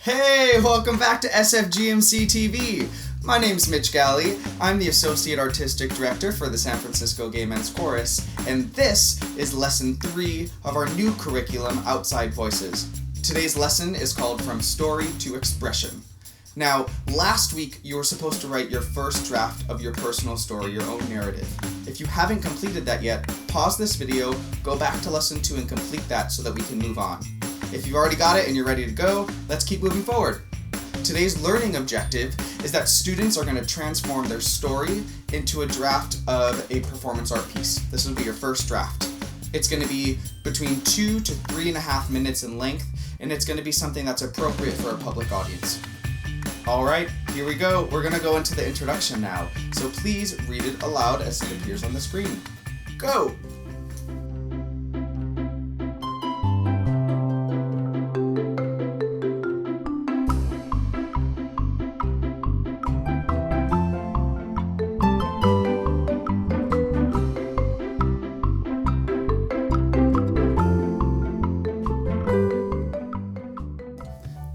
Hey, welcome back to SFGMC TV. My name's Mitch Galli. I'm the Associate Artistic Director for the San Francisco Gay Men's Chorus, and this is Lesson 3 of our new curriculum, Outside Voices. Today's lesson is called From Story to Expression. Now, last week you were supposed to write your first draft of your personal story, your own narrative. If you haven't completed that yet, pause this video, go back to Lesson 2 and complete that so that we can move on. If you've already got it and you're ready to go, let's keep moving forward. Today's learning objective is that students are going to transform their story into a draft of a performance art piece. This will be your first draft. It's going to be between 2 to 3.5 minutes in length, and it's going to be something that's appropriate for a public audience. Alright, here we go. We're going to go into the introduction now, so please read it aloud as it appears on the screen. Go!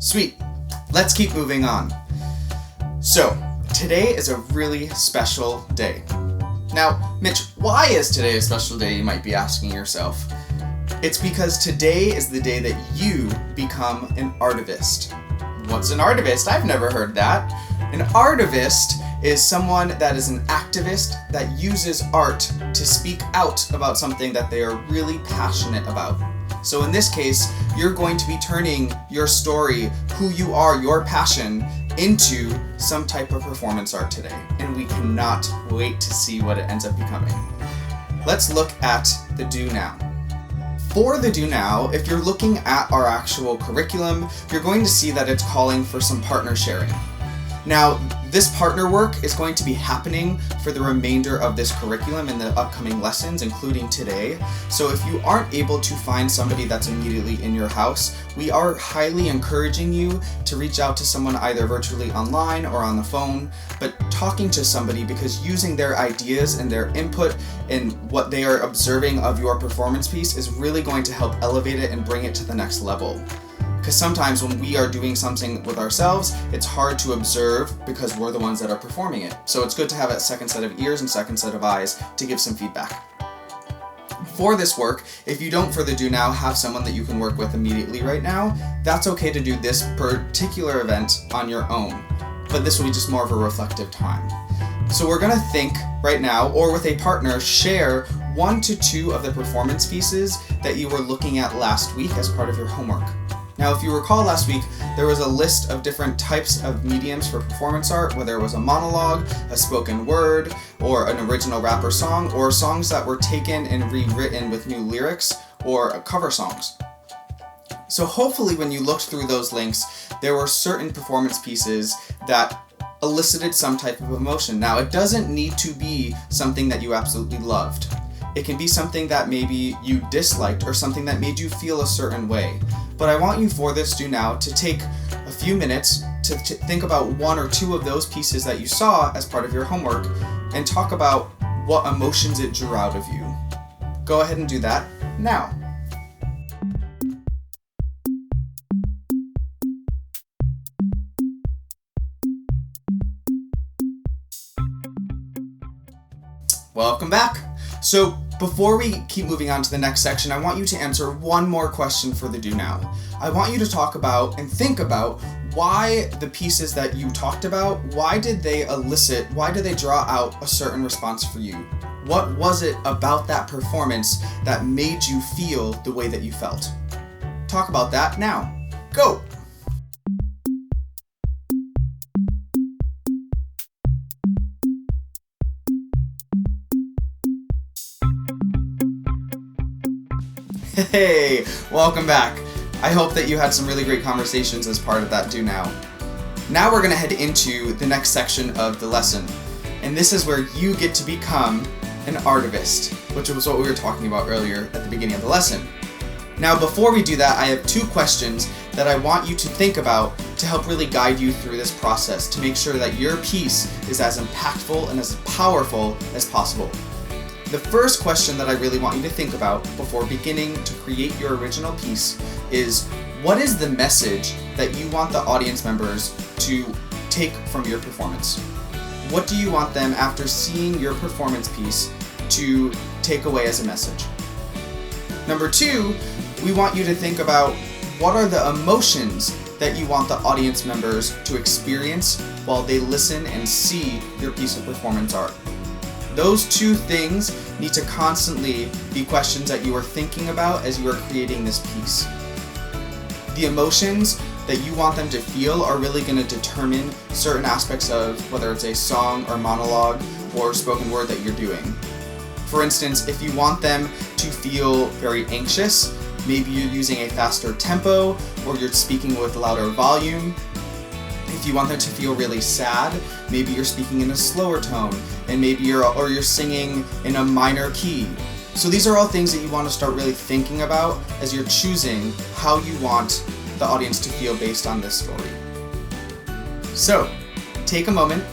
Sweet. Let's keep moving on. So, today is a really special day. Now, Mitch, why is today a special day, you might be asking yourself? It's because today is the day that you become an artivist. What's an artivist? I've never heard that. An artivist is someone that is an activist that uses art to speak out about something that they are really passionate about. So in this case, you're going to be turning your story, who you are, your passion, into some type of performance art today. And we cannot wait to see what it ends up becoming. Let's look at the do now. For the do now, if you're looking at our actual curriculum, you're going to see that it's calling for some partner sharing. Now, this partner work is going to be happening for the remainder of this curriculum in the upcoming lessons, including today. So if you aren't able to find somebody that's immediately in your house, we are highly encouraging you to reach out to someone either virtually online or on the phone, but talking to somebody, because using their ideas and their input and what they are observing of your performance piece is really going to help elevate it and bring it to the next level. Because sometimes when we are doing something with ourselves, it's hard to observe because we're the ones that are performing it. So it's good to have a second set of ears and second set of eyes to give some feedback. For this work, if you don't further do now have someone that you can work with immediately right now, that's okay to do this particular event on your own. But this will be just more of a reflective time. So we're going to think right now, or with a partner, share 1 to 2 of the performance pieces that you were looking at last week as part of your homework. Now, if you recall last week, there was a list of different types of mediums for performance art, whether it was a monologue, a spoken word, or an original rap or song, or songs that were taken and rewritten with new lyrics, or cover songs. So hopefully when you looked through those links, there were certain performance pieces that elicited some type of emotion. Now, it doesn't need to be something that you absolutely loved. It can be something that maybe you disliked or something that made you feel a certain way. But I want you for this do now to take a few minutes to think about 1 or 2 of those pieces that you saw as part of your homework and talk about what emotions it drew out of you. Go ahead and do that now. Welcome back. So before we keep moving on to the next section, I want you to answer one more question for the do now. I want you to talk about and think about why the pieces that you talked about, why did they draw out a certain response for you? What was it about that performance that made you feel the way that you felt? Talk about that now. Go! Hey, welcome back. I hope that you had some really great conversations as part of that do now. Now we're going to head into the next section of the lesson, and this is where you get to become an artivist, which was what we were talking about earlier at the beginning of the lesson. Now before we do that, I have 2 questions that I want you to think about to help really guide you through this process to make sure that your piece is as impactful and as powerful as possible. The first question that I really want you to think about before beginning to create your original piece is, What is the message that you want the audience members to take from your performance? What do you want them, after seeing your performance piece, to take away as a message? Number 2, we want you to think about what are the emotions that you want the audience members to experience while they listen and see your piece of performance art. Those 2 things need to constantly be questions that you are thinking about as you are creating this piece. The emotions that you want them to feel are really going to determine certain aspects of whether it's a song or monologue or spoken word that you're doing. For instance, if you want them to feel very anxious, maybe you're using a faster tempo or you're speaking with louder volume. If you want them to feel really sad, maybe you're speaking in a slower tone, and maybe you're singing in a minor key. So these are all things that you want to start really thinking about as you're choosing how you want the audience to feel based on this story. So, take a moment,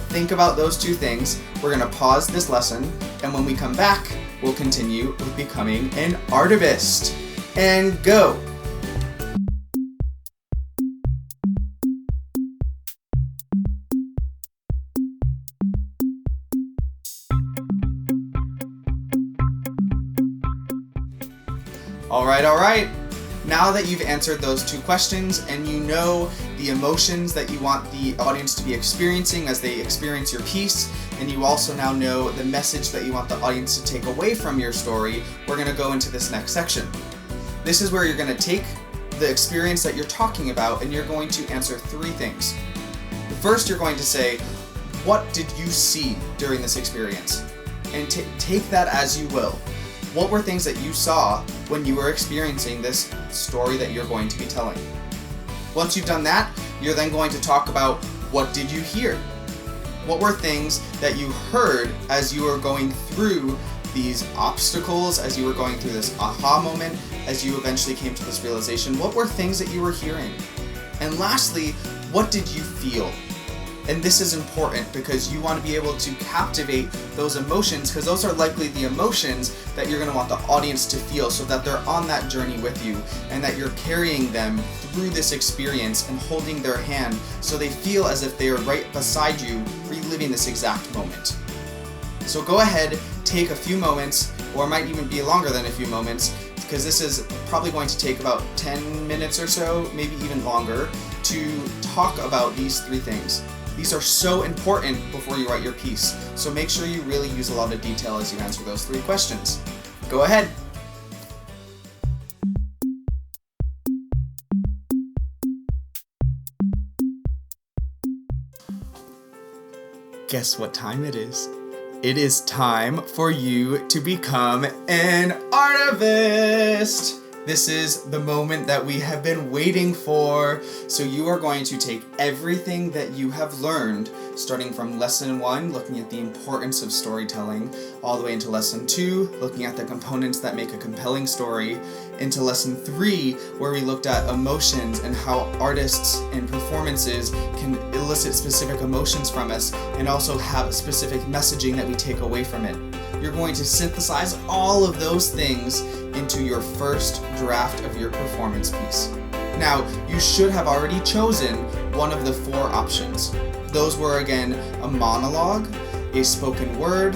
think about those 2 things. We're going to pause this lesson, and when we come back, we'll continue with becoming an Artivist. And go! All right. Now that you've answered those 2 questions and you know the emotions that you want the audience to be experiencing as they experience your piece, and you also now know the message that you want the audience to take away from your story, we're going to go into this next section. This is where you're going to take the experience that you're talking about and you're going to answer 3 things. First, you're going to say, what did you see during this experience? And take that as you will. What were things that you saw when you were experiencing this story that you're going to be telling? Once you've done that, you're then going to talk about what did you hear? What were things that you heard as you were going through these obstacles, as you were going through this aha moment, as you eventually came to this realization? What were things that you were hearing? And lastly, what did you feel? And this is important because you want to be able to captivate those emotions, because those are likely the emotions that you're going to want the audience to feel, so that they're on that journey with you and that you're carrying them through this experience and holding their hand so they feel as if they are right beside you, reliving this exact moment. So go ahead, take a few moments, or it might even be longer than a few moments, because this is probably going to take about 10 minutes or so, maybe even longer, to talk about these 3 things. These are so important before you write your piece, so make sure you really use a lot of detail as you answer those 3 questions. Go ahead. Guess what time it is? It is time for you to become an Artivist! This is the moment that we have been waiting for. So you are going to take everything that you have learned, starting from lesson 1, looking at the importance of storytelling, all the way into lesson 2, looking at the components that make a compelling story, into lesson 3, where we looked at emotions and how artists and performances can elicit specific emotions from us and also have a specific messaging that we take away from it. You're going to synthesize all of those things into your first draft of your performance piece. Now, you should have already chosen one of the 4 options. Those were, again, a monologue, a spoken word,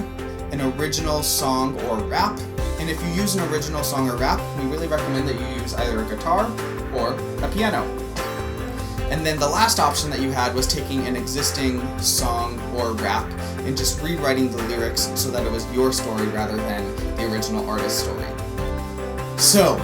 an original song or rap, and if you use an original song or rap, we really recommend that you use either a guitar or a piano. And then the last option that you had was taking an existing song or rap and just rewriting the lyrics so that it was your story rather than the original artist's story. So,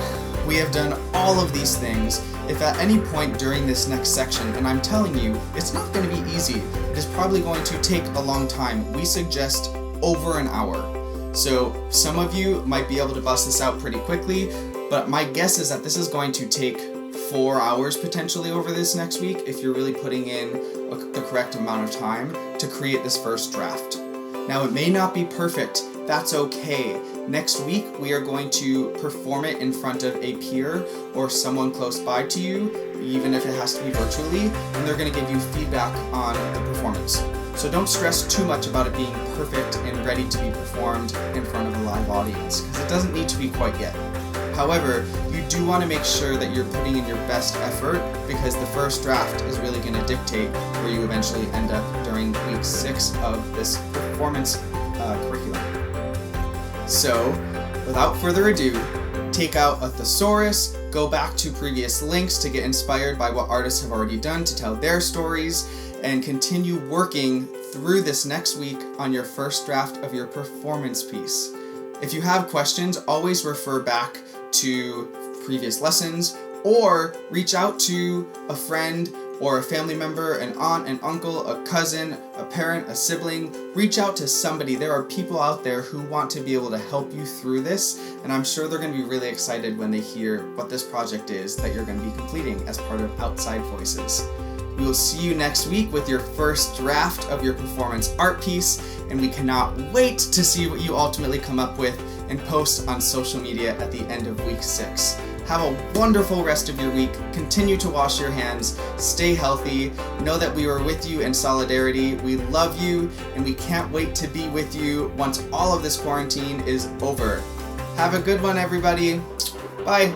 we have done all of these things. If at any point during this next section, and I'm telling you, it's not going to be easy, it is probably going to take a long time. We suggest over an hour. So some of you might be able to bust this out pretty quickly, but my guess is that this is going to take 4 hours potentially over this next week if you're really putting in the correct amount of time to create this first draft. Now, it may not be perfect. That's okay. Next week, we are going to perform it in front of a peer or someone close by to you, even if it has to be virtually, and they're going to give you feedback on the performance. So don't stress too much about it being perfect and ready to be performed in front of a live audience, because it doesn't need to be quite yet. However, you do want to make sure that you're putting in your best effort, because the first draft is really going to dictate where you eventually end up during week 6 of this performance curriculum. So, without further ado, take out a thesaurus, go back to previous links to get inspired by what artists have already done to tell their stories, and continue working through this next week on your first draft of your performance piece. If you have questions, always refer back to previous lessons, or reach out to a friend or a family member, an aunt, an uncle, a cousin, a parent, a sibling. Reach out to somebody. There are people out there who want to be able to help you through this, and I'm sure they're going to be really excited when they hear what this project is that you're going to be completing as part of Outside Voices. We will see you next week with your first draft of your performance art piece, and we cannot wait to see what you ultimately come up with and post on social media at the end of week 6. Have a wonderful rest of your week. Continue to wash your hands. Stay healthy. Know that we are with you in solidarity. We love you, and we can't wait to be with you once all of this quarantine is over. Have a good one, everybody. Bye.